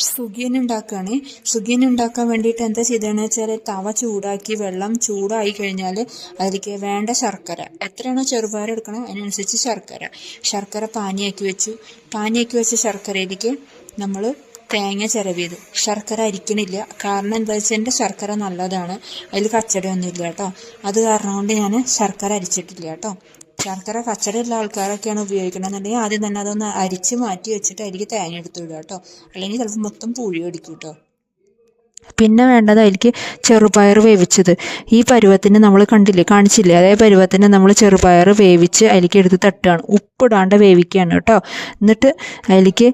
സുഖിയൻ ഉണ്ടാക്കുകയാണ്. സുഖിയൻ ഉണ്ടാക്കാൻ വേണ്ടിയിട്ട് എന്താ ചെയ്തതെന്ന് വെച്ചാൽ തവ ചൂടാക്കി വെള്ളം ചൂടായി കഴിഞ്ഞാൽ അതിലേക്ക് വേണ്ട ശർക്കര എത്രയാണോ ചെറുപയർ എടുക്കണം അതിനനുസരിച്ച് ശർക്കര പാനിയാക്കി വെച്ച ശർക്കരയിലേക്ക് നമ്മൾ തേങ്ങ ചിരവിയത്. ശർക്കര അരിക്കണില്ല, കാരണം എന്താ വെച്ചാൽ എൻ്റെ ശർക്കര നല്ലതാണ്, അതിൽ കച്ചടയൊന്നുമില്ല കേട്ടോ. അത് കാരണം കൊണ്ട് ഞാൻ ശർക്കര അരിച്ചിട്ടില്ല കേട്ടോ. ശർക്കര കച്ചടയുള്ള ആൾക്കാരൊക്കെയാണ് ഉപയോഗിക്കണമെന്നുണ്ടെങ്കിൽ ആദ്യം തന്നെ അതൊന്ന് അരിച്ച് മാറ്റി വെച്ചിട്ട് അതിലേക്ക് തേങ്ങ എടുത്ത് വിടുക കേട്ടോ. അല്ലെങ്കിൽ ചിലപ്പോൾ മൊത്തം പുഴി അടിക്കും കേട്ടോ. പിന്നെ വേണ്ടത് അതിലേക്ക് ചെറുപയർ വേവിച്ചത്. ഈ പരുവത്തിന് നമ്മൾ കാണിച്ചില്ലേ, അതേ പരുവത്തിന് നമ്മൾ ചെറുപയർ വേവിച്ച് അതിലേക്ക് എടുത്ത് തട്ടുകയാണ്. ഉപ്പിടാണ്ട് വേവിക്കുകയാണ് കേട്ടോ. എന്നിട്ട് അതിലേക്ക്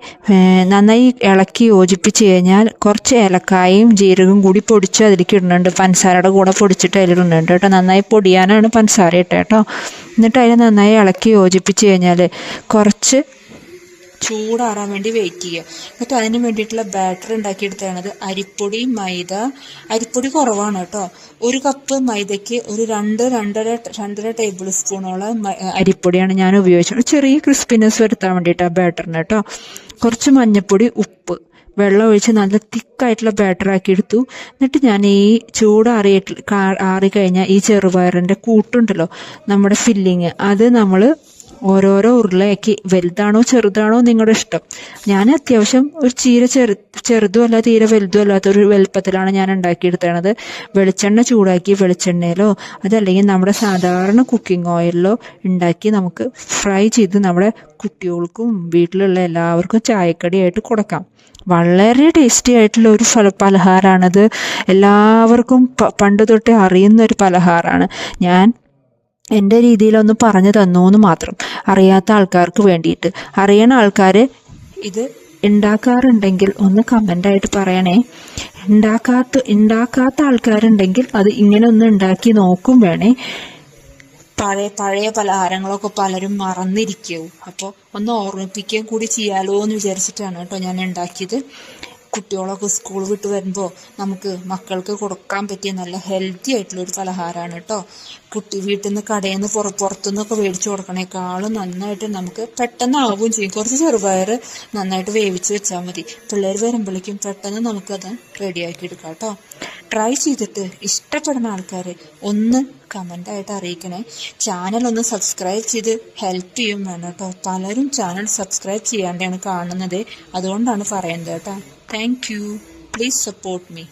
നന്നായി ഇളക്കി യോജിപ്പിച്ച് കഴിഞ്ഞാൽ കുറച്ച് ഏലക്കായും ജീരകവും കൂടി പൊടിച്ച് അതിലേക്ക് ഇടുന്നുണ്ട്. പഞ്ചസാരയുടെ കൂടെ പൊടിച്ചിട്ട് അതിലിടുന്നുണ്ട് കേട്ടോ. നന്നായി പൊടിയാനാണ് പഞ്ചസാര ഇട്ടത് കേട്ടോ. എന്നിട്ട് അതിനെ നന്നായി ഇളക്കി യോജിപ്പിച്ച് കഴിഞ്ഞാൽ കുറച്ച് ചൂടാറാൻ വേണ്ടി വെയിറ്റ് ചെയ്യുക. എന്നിട്ട് അതിന് വേണ്ടിയിട്ടുള്ള ബാറ്റർ ഉണ്ടാക്കിയെടുത്തത് അരിപ്പൊടി കുറവാണ് കേട്ടോ. 1 കപ്പ് മൈദയ്ക്ക് ഒരു 2-2.5 ടേബിൾ സ്പൂണോളം അരിപ്പൊടിയാണ് ഞാൻ ഉപയോഗിച്ചത്. ചെറിയ ക്രിസ്പിനെസ് വരുത്താൻ വേണ്ടിയിട്ടാണ് ബാറ്ററിന് കേട്ടോ. കുറച്ച് മഞ്ഞൾപ്പൊടി, ഉപ്പ്, വെള്ളം ഒഴിച്ച് നല്ല തിക്കായിട്ടുള്ള ബാറ്റർ ആക്കി എടുത്തു. എന്നിട്ട് ഞാൻ ഈ ആറിക്കഴിഞ്ഞാൽ ഈ ചെറുപയറിൻ്റെ കൂട്ടുണ്ടല്ലോ, നമ്മുടെ ഫില്ലിങ്, അത് നമ്മൾ ഓരോരോ ഉരുളയാക്കി, വലുതാണോ ചെറുതാണോ നിങ്ങളുടെ ഇഷ്ടം. ഞാൻ അത്യാവശ്യം ഒരു ചെറുതുമല്ല തീരെ വലുതും അല്ലാത്തൊരു വലുപ്പത്തിലാണ് ഞാൻ ഉണ്ടാക്കിയെടുത്തത്. വെളിച്ചെണ്ണ ചൂടാക്കി വെളിച്ചെണ്ണയിലോ അതല്ലെങ്കിൽ നമ്മുടെ സാധാരണ കുക്കിംഗ് ഓയിലിലോ ഉണ്ടാക്കി നമുക്ക് ഫ്രൈ ചെയ്ത് നമ്മുടെ കുട്ടികൾക്കും വീട്ടിലുള്ള എല്ലാവർക്കും ചായക്കടിയായിട്ട് കൊടുക്കാം. വളരെ ടേസ്റ്റി ആയിട്ടുള്ള ഒരു പലഹാരമാണത്. എല്ലാവർക്കും പണ്ട് തൊട്ടേ അറിയുന്ന ഒരു പലഹാരമാണ്. ഞാൻ എൻ്റെ രീതിയിലൊന്ന് പറഞ്ഞു തന്നൂന്ന് മാത്രം, അറിയാത്ത ആൾക്കാർക്ക് വേണ്ടിയിട്ട്. അറിയണ ആൾക്കാർ ഇത് ഉണ്ടാക്കാറുണ്ടെങ്കിൽ ഒന്ന് കമൻ്റായിട്ട് പറയണേ. ഉണ്ടാക്കാത്ത ആൾക്കാരുണ്ടെങ്കിൽ അത് ഇങ്ങനെ ഒന്ന് ഉണ്ടാക്കി നോക്കും വേണേ. പഴയ പലഹാരങ്ങളൊക്കെ പലരും മറന്നിരിക്കും. അപ്പോൾ ഒന്ന് ഓർമ്മിപ്പിക്കുകയും കൂടി ചെയ്യാലോ എന്ന് വിചാരിച്ചിട്ടാണ് കേട്ടോ ഞാൻ ഉണ്ടാക്കിയത്. കുട്ടികളൊക്കെ സ്കൂൾ വിട്ട് വരുമ്പോൾ നമുക്ക് മക്കൾക്ക് കൊടുക്കാൻ പറ്റിയ നല്ല ഹെൽത്തി ആയിട്ടുള്ളൊരു പലഹാരമാണ് കേട്ടോ. വീട്ടിൽ നിന്ന് കടയിൽ നിന്ന് പുറത്തുനിന്നൊക്കെ മേടിച്ച് കൊടുക്കണേക്കാളും നന്നായിട്ട് നമുക്ക് പെട്ടെന്ന് ആവുകയും ചെയ്യും. കുറച്ച് ചെറുപയർ നന്നായിട്ട് വേവിച്ച് വെച്ചാൽ മതി. പിള്ളേർ വരുമ്പോഴേക്കും പെട്ടെന്ന് നമുക്കത് റെഡിയാക്കി എടുക്കാം കേട്ടോ. ട്രൈ ചെയ്തിട്ട് ഇഷ്ടപ്പെടുന്ന ആൾക്കാർ ഒന്ന് കമൻ്റായിട്ട് അറിയിക്കണേ. ചാനൽ സബ്സ്ക്രൈബ് ചെയ്ത് ഹെൽപ്പ് ചെയ്യും വേണം കേട്ടോ. പലരും ചാനൽ സബ്സ്ക്രൈബ് ചെയ്യാണ്ടാണ് കാണുന്നത്, അതുകൊണ്ടാണ് പറയുന്നത് കേട്ടോ. Thank you. Please support me.